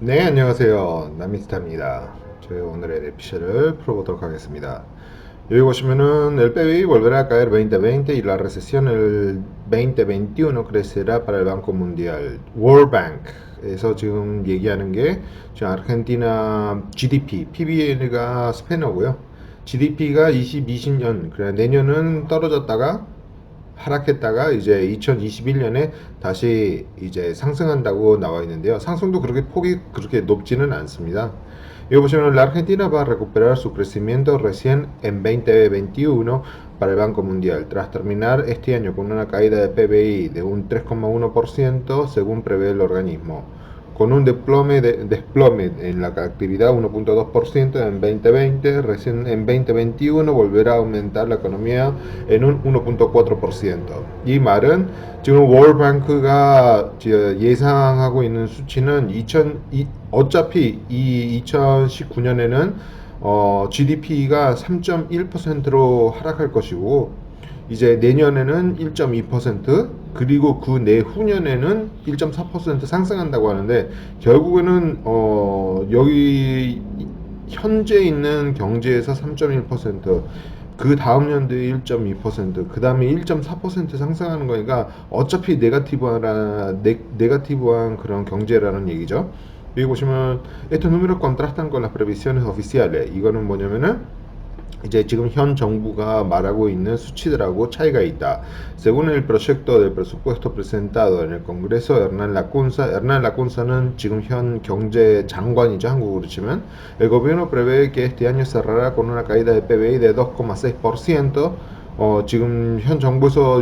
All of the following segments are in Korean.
네, 안녕하세요. 남미스타입니다. 저희 오늘의 랩시를 풀어보도록 하겠습니다. 여기 보시면은 el PBI volverá a caer 2020 y la recesión el 2021 crecerá para el Banco Mundial. World Bank에서 지금 얘기하는 게 지금 아르헨티나 GDP, PBI가 스페너고요. GDP가 2020년, 그래 내년은 떨어졌다가 하락했다가 이제 2021년에 다시 이제 상승한다고 나와 있는데요. 상승도 그렇게 폭이 그렇게 높지는 않습니다. 여기 보시면 la Argentina va a recuperar su crecimiento recién en 2021 para el Banco Mundial, tras terminar este año con una caída de PBI de un 3,1% según prevé el organismo, con un desplome en la actividad 1,2% en 2020, recién en 2021 volverá a aumentar la economía en un 1,4%. 이 말은 지금 월뱅크가 예상하고 있는 수치는 어차피 이 2019년에는 GDP가 3.1%로 하락할 것이고 이제 내년에는 1.2% 그리고 그 내후년에는 1.4% 상승한다고 하는데 결국에는 여기 현재 있는 경제에서 3.1%그 다음 연도에 1.2%그 다음에 1.4% 상승하는 거니까 어차피 네가티브한 그런 경제라는 얘기죠. 여기 보시면 estos números contrastan con las previsiones oficiales. 이거는 뭐냐면은 이제 지금 현 정부가 말하고 있는 수치들하고 차이가 있다. Según el proyecto del presupuesto presentado en el Congreso, Hernán Lacunza는 지금 현 경제 장관이죠, 한국으로 치면. El gobierno prevé que este año cerrará con una caída de PBI de 2,6%. 지금 현 정부에서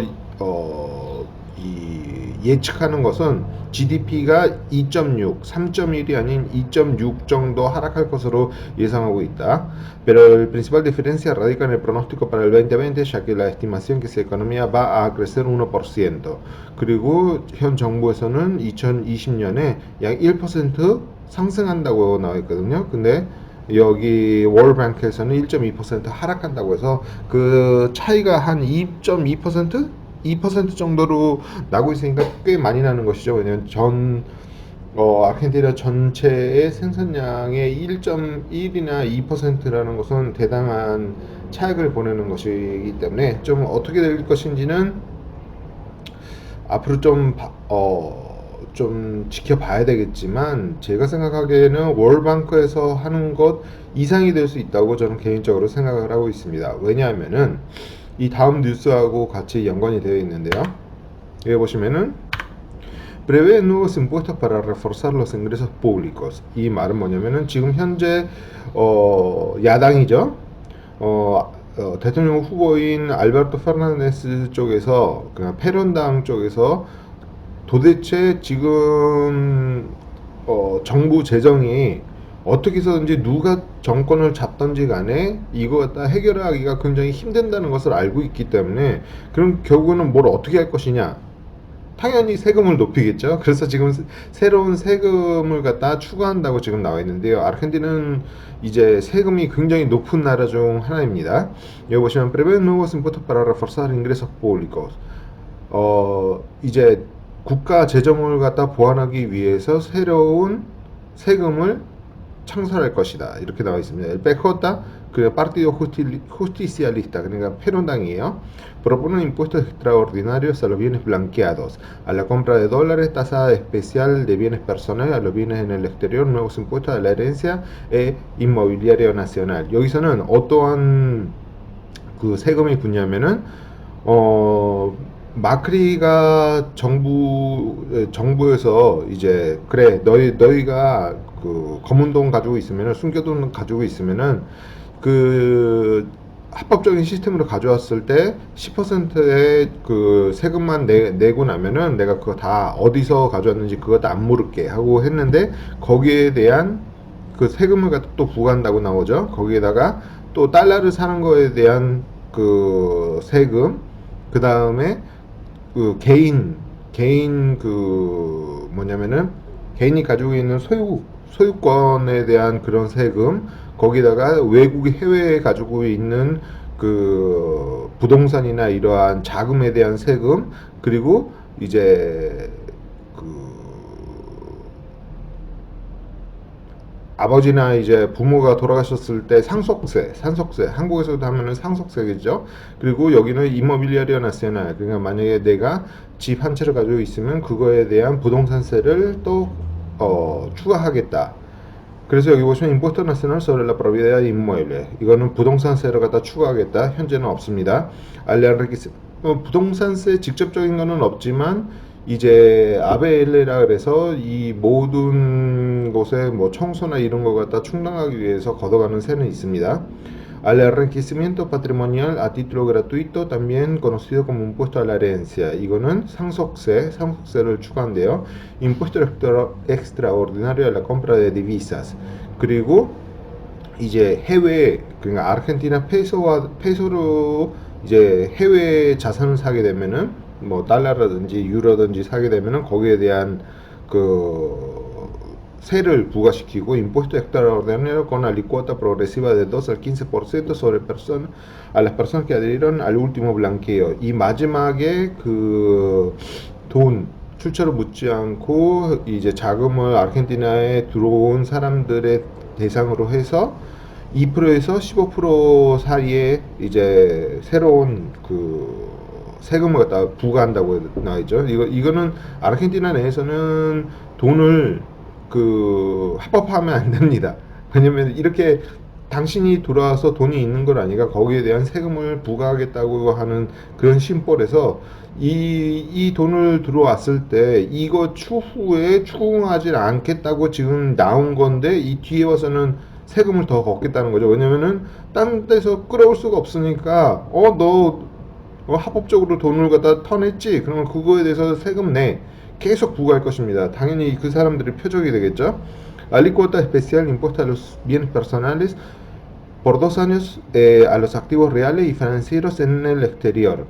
예측하는 것은 GDP가 2.6, 3.1이 아닌 2.6 정도 하락할 것으로 예상하고 있다. Pero el principal diferencia radica en el pronóstico para el 2020, ya que la estimación que la economía va a crecer 1%. 그리고 현 정부에서는 2020년에 약 1% 상승한다고 나와 있거든요. 근데 여기 월뱅크에서는 1.2% 하락한다고 해서 그 차이가 한 2.2%? 2% 정도로 나고 있으니까 꽤 많이 나는 것이죠. 왜냐면 아르헨티나 전체의 생산량의 1.1이나 2%라는 것은 대단한 차익을 보내는 것이기 때문에 좀 어떻게 될 것인지는 앞으로 좀 지켜봐야 되겠지만 제가 생각하기에는 월뱅크에서 하는 것 이상이 될 수 있다고 저는 개인적으로 생각을 하고 있습니다. 왜냐하면은 이 다음 뉴스하고 같이 연관이 되어 있는데요. 여기 보시면은 prevé nuevos impuestos para reforzar los ingresos públicos. 이 말은 뭐냐면은 지금 현재 야당이죠. 대통령 후보인 알베르토 페르난데스 쪽에서 그냥 페론당 쪽에서 도대체 지금 정부 재정이 어떻게 해서든지 누가 정권을 잡든지 간에 이거 갖다 해결하기가 굉장히 힘든다는 것을 알고 있기 때문에 그럼 결국에는 뭘 어떻게 할 것이냐, 당연히 세금을 높이겠죠. 그래서 지금 새로운 세금을 갖다 추가한다고 지금 나와 있는데요. 아르헨티나는 이제 세금이 굉장히 높은 나라 중 하나입니다. 여기 보시면 prevé nuevos impuestos para reforzar ingresos públicos. 이제 국가 재정을 갖다 보완하기 위해서 새로운 세금을 창설할 것이다. 이렇게 나와 있습니다. El PJ, 그 Partido Justicialista, 그러니까 패론당이에요. Proponen impuestos extraordinarios a los bienes blanqueados, a la compra de dólares, tasa especial de bienes personales, a los bienes en el exterior, nuevos impuestos a la herencia e inmobiliario nacional. 여기서는 어떠한 그 세금이 붙냐면은 마크리가 정부에서 이제 그래 너희가 그 검은 돈 가지고 있으면은 숨겨돈 가지고 있으면은 그 합법적인 시스템으로 가져왔을 때 10%의 그 세금만 내고 나면은 내가 그거 다 어디서 가져왔는지 그거 다 안 물을게 하고 했는데 거기에 대한 그 세금을 갖다 또 부과한다고 나오죠. 거기에다가 또 달러를 사는 거에 대한 그 세금, 그 다음에 그 개인 그 뭐냐면은 개인이 가지고 있는 소유권에 대한 그런 세금, 거기다가 외국의 해외에 가지고 있는 그 부동산이나 이러한 자금에 대한 세금, 그리고 이제 그 아버지나 이제 부모가 돌아가셨을 때 상속세, 한국에서도 하면은 상속세겠죠. 그리고 여기는 이모빌리아리오 나시오날, 그러니까 만약에 내가 집 한 채를 가지고 있으면 그거에 대한 부동산세를 또 추가하겠다. 그래서 여기 보시면 Impuesto Nacional sobre la Propiedad Inmueble, 이거는 부동산세를 갖다 추가하겠다. 현재는 없습니다. 부동산세 직접적인 거는 없지만 이제 아베엘레라 그래서 이 모든 곳에 뭐 청소나 이런 거 갖다 충당하기 위해서 걷어가는 세는 있습니다. Al enriquecimiento patrimonial a título gratuito, también conocido como impuesto a la herencia. 이거는 상속세를 추가한대요. Impuesto extraordinario a la compra de divisas. 그리고 이제 해외, 그러니까 아르헨티나 페소로 이제 해외 자산을 사게 되면은 뭐 달러라든지 유로든지 사게 되면은 거기에 대한 그 세를 부과시키고 impuesto extraordinario con alícuota progresiva de 2 al 15% sobre personas a las personas que adhirieron al último blanqueo. 이 마지막에 그 돈 출처를 묻지 않고 이제 자금을 아르헨티나에 들어온 사람들의 대상으로 해서 2%에서 15% 사이에 이제 새로운 그 세금을 갖다 부과한다고 나와있죠. 이거는 아르헨티나 내에서는 돈을 그 합법화하면 안 됩니다. 왜냐면 이렇게 당신이 돌아와서 돈이 있는 건 아니라 거기에 대한 세금을 부과하겠다고 하는 그런 심벌에서 이 돈을 들어왔을 때 이거 추후에 추궁하지 않겠다고 지금 나온 건데 이 뒤에 와서는 세금을 더 걷겠다는 거죠. 왜냐면은 딴 데서 끌어올 수가 없으니까 너 합법적으로 돈을 갖다 터냈지? 그러면 그거에 대해서 세금 내. 계속 부과할 것입니다. 당연히 그 사람들이 표적이 되겠죠. Alícuota especial impuesta a los bienes personales por 2 años a los activos reales y financieros en el exterior.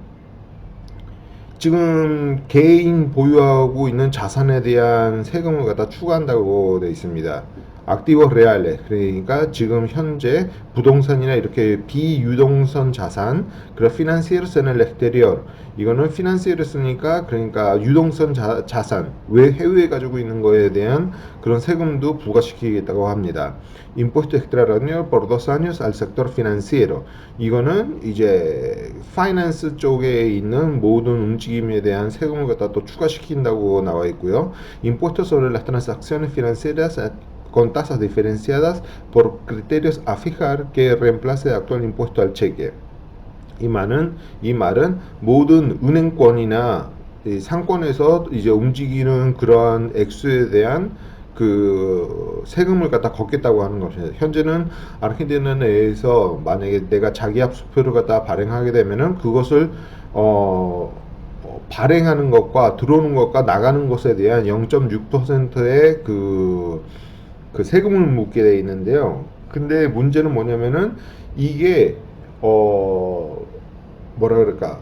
지금 개인 보유하고 있는 자산에 대한 세금을 갖다 추가한다고 되어 있습니다. activos reales, 그러니까 지금 현재 부동산이나 이렇게 비유동성 자산, 그리고 financieros en el exterior, 이거는 financieros니까 그러니까 유동성 자산, 왜 해외에 가지고 있는 거에 대한 그런 세금도 부과시키겠다고 합니다. impuesto extraordinario por 2 años al sector financiero, 이거는 이제 파이낸스 쪽에 있는 모든 움직임에 대한 세금을 갖다 또 추가시킨다고 나와 있고요. impuesto sobre las transacciones financieras con tasas diferenciadas por criterios a fijar que reemplace el actual impuesto al cheque. 이 말은 모든 은행권이나 상권에서 이제 움직이는 그러한 액수에 대한 그 세금을 갖다 걷겠다고 하는 것입니다. 현재는 아르헨티나 내에서 만약에 내가 자기압수표를 갖다 발행하게 되면은 그것을 발행하는 것과 들어오는 것과 나가는 것에 대한 0.6%의 그 세금을 묻게 돼 있는데요. 근데 문제는 뭐냐면은 이게 뭐라 그럴까,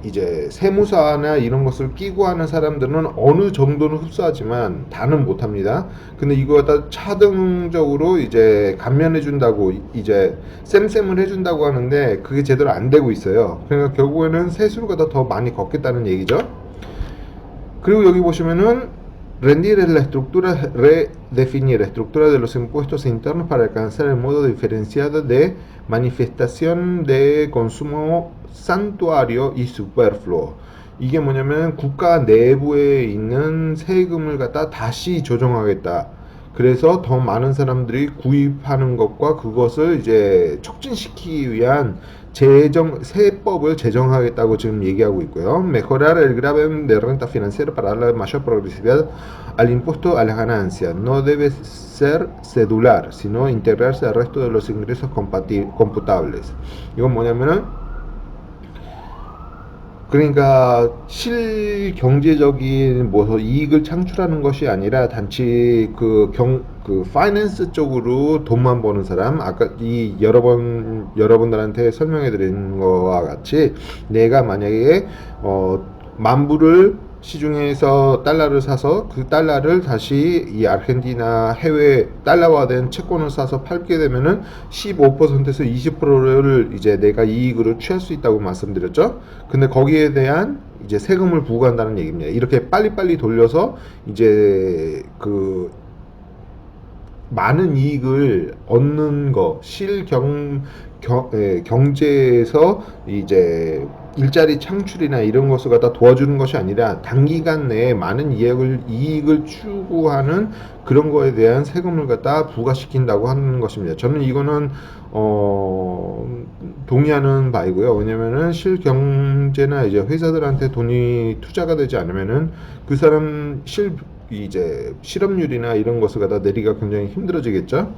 이제 세무사나 이런 것을 끼고 하는 사람들은 어느 정도는 흡수하지만 다는 못합니다. 근데 이거 갖다 차등적으로 이제 감면해 준다고, 이제 쌤쌤을 해준다고 하는데 그게 제대로 안 되고 있어요. 그러니까 결국에는 세수를 갖다 더 많이 걷겠다는 얘기죠. 그리고 여기 보시면은 redefinir la estructura de los impuestos internos para alcanzar el modo diferenciado de manifestación de consumo santuario y superfluo. 이게 뭐냐면 국가 내부에 있는 세금을 갖다 다시 조정하겠다. 그래서 더 많은 사람들이 구입하는 것과 그것을 이제 촉진시키기 위한 세법을 제정하겠다고 지금 얘기하고 있고요. Mejorar el gravamen de renta financiera para darle mayor progresividad al impuesto a las ganancias. No debe ser cedular, sino integrarse al resto de los ingresos computables. 이건 뭐냐면은 그러니까 실경제적인 뭐 이익을 창출하는 것이 아니라 단지 그 파이낸스 쪽으로 돈만 버는 사람, 아까 이 여러분들한테 설명해 드린 거와 같이 내가 만약에 10,000불을 시중에서 달러를 사서 그 달러를 다시 이 아르헨티나 해외 달러화된 채권을 사서 팔게 되면은 15%에서 20%를 이제 내가 이익으로 취할 수 있다고 말씀드렸죠. 근데 거기에 대한 이제 세금을 부과한다는 얘기입니다. 이렇게 빨리빨리 돌려서 이제 그 많은 이익을 얻는 거, 경제에서 이제 일자리 창출이나 이런 것을 갖다 도와주는 것이 아니라 단기간 내에 많은 이익을 추구하는 그런 거에 대한 세금을 갖다 부과시킨다고 하는 것입니다. 저는 이거는 동의하는 바이고요. 왜냐면은 실경제나 이제 회사들한테 돈이 투자가 되지 않으면은 그 사람 이제 실업률이나 이런 것을 갖다 내리기가 굉장히 힘들어지겠죠.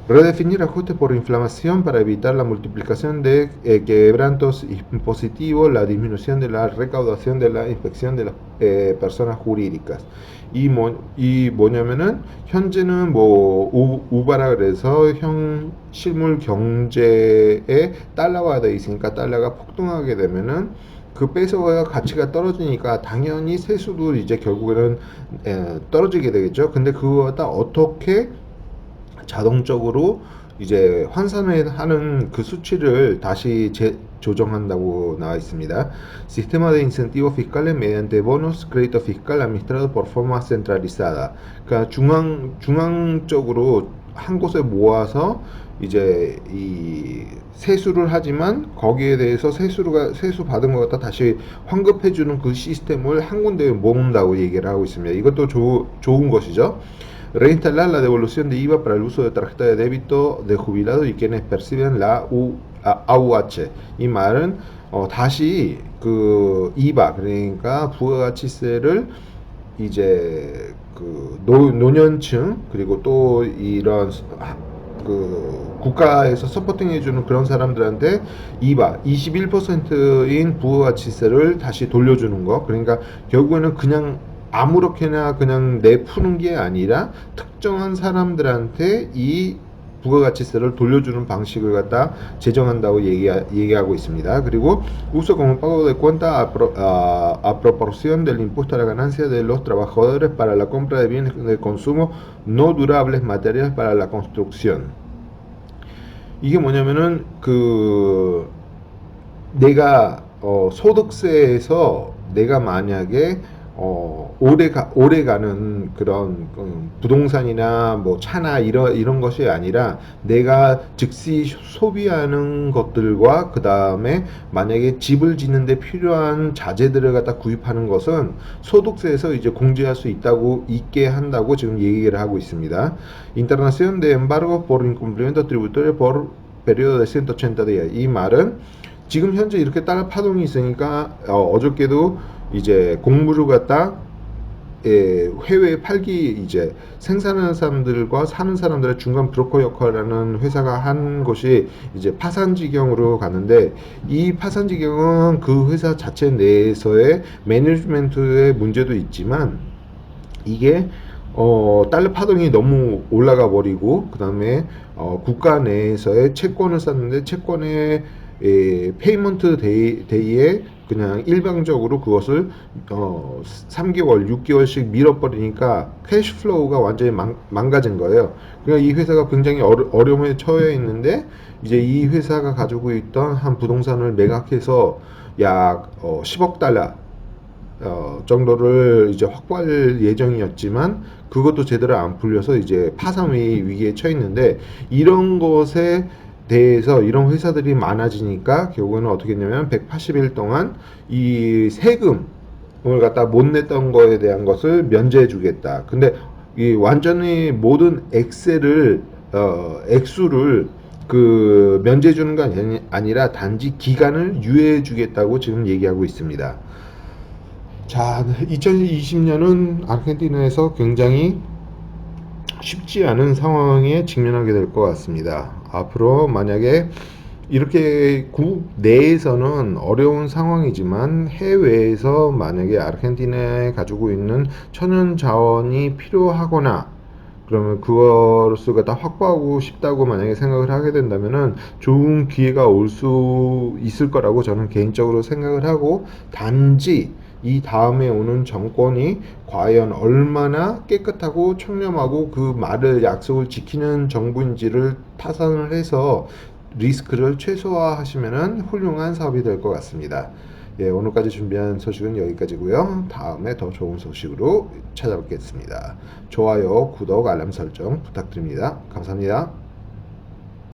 Redefinir ajustes por inflamación para evitar la multiplicación de quebrantos impositivos, la disminución de la recaudación de la inspección de las personas jurídicas. 이 뭐냐면은 현재는 뭐 우바라 그래서 실물 경제에 달러화가 돼 있으니까 달러가 폭등하게 되면은 그 peso가 가치가 떨어지니까 당연히 세수도 이제 결국에는 떨어지게 되겠죠. 근데 그거 갖다 어떻게 자동적으로 이제 환산을 하는 그 수치를 다시 조정한다고 나와 있습니다. Sistema de incentivos fiscales mediante bonos crédito fiscal administrado por forma centralizada. 그러니까 중앙적으로 한 곳에 모아서 이제 이 세수를 하지만 거기에 대해서 세수 받은 것 갖다 다시 환급해 주는 그 시스템을 한 군데에 모은다고 얘기를 하고 있습니다. 이것도 좋은 것이죠. Reinstalar la devolución de IVA para el uso de tarjeta de débito de jubilados y quienes perciben la AUH. 이 말은 다시 그 IVA 그러니까 부가가치세를 이제 그 노년층 그리고 또 이런 그 국가에서 서포팅 해주는 그런 사람들한테 IVA 21%인 부가가치세를 다시 돌려주는 거. 그러니까 결국에는 그냥 아무렇게나 그냥 내푸는 게 아니라 특정한 사람들한테 이 부가가치세를 돌려주는 방식을 갖다 제정한다고 얘기하고 있습니다. 그리고 uso como pago de cuenta a proporción del impuesto a la ganancia de los trabajadores para la compra de bienes de consumo no durables materiales para la construcción. 이게 뭐냐면은 그 내가 소득세에서 내가 만약에 오래 가는 그런 부동산이나 뭐 차나 이런 것이 아니라 내가 즉시 소비하는 것들과 그 다음에 만약에 집을 짓는데 필요한 자재들을 갖다 구입하는 것은 소득세에서 이제 공제할 수 있게 한다고 지금 얘기를 하고 있습니다. Internación de embargo por incumplimiento tributario por periodo de 180 días. 이 말은 지금 현재 이렇게 달러 파동이 있으니까 어저께도 이제 곡물을 갖다 해외에 팔기 이제 생산하는 사람들과 사는 사람들의 중간 브로커 역할을 하는 회사가 한 곳이 이제 파산지경으로 갔는데 이 파산지경은 그 회사 자체 내에서의 매니지먼트의 문제도 있지만 이게 달러 파동이 너무 올라가 버리고 그 다음에 국가 내에서의 채권을 샀는데 채권의 페이먼트 데이에 그냥 일방적으로 그것을 3개월, 6개월씩 밀어버리니까 캐시플로우가 완전히 망가진 거예요. 그러니까 이 회사가 굉장히 어려움에 처해 있는데 이제 이 회사가 가지고 있던 한 부동산을 매각해서 약 10억 달러 정도를 이제 확보할 예정이었지만 그것도 제대로 안 풀려서 이제 파산 위기에 처했는데 이런 것에 대해서 이런 회사들이 많아지니까 결국에는 어떻게 했냐면 180일 동안 이 세금을 갖다 못 냈던 거에 대한 것을 면제해 주겠다. 근데 이 완전히 모든 액수를 그 면제해 주는 건 아니라 단지 기간을 유예해 주겠다고 지금 얘기하고 있습니다. 자, 2020년은 아르헨티나에서 굉장히 쉽지 않은 상황에 직면하게 될 것 같습니다. 앞으로 만약에 이렇게 국 내에서는 어려운 상황이지만 해외에서 만약에 아르헨티나에 가지고 있는 천연 자원이 필요하거나 그러면 그것을 다 확보하고 싶다고 만약에 생각을 하게 된다면은 좋은 기회가 올 수 있을 거라고 저는 개인적으로 생각을 하고 단지 이 다음에 오는 정권이 과연 얼마나 깨끗하고 청렴하고 그 약속을 지키는 정부인지를 타산을 해서 리스크를 최소화하시면은 훌륭한 사업이 될 것 같습니다. 예, 오늘까지 준비한 소식은 여기까지고요. 다음에 더 좋은 소식으로 찾아뵙겠습니다. 좋아요, 구독, 알람 설정 부탁드립니다. 감사합니다.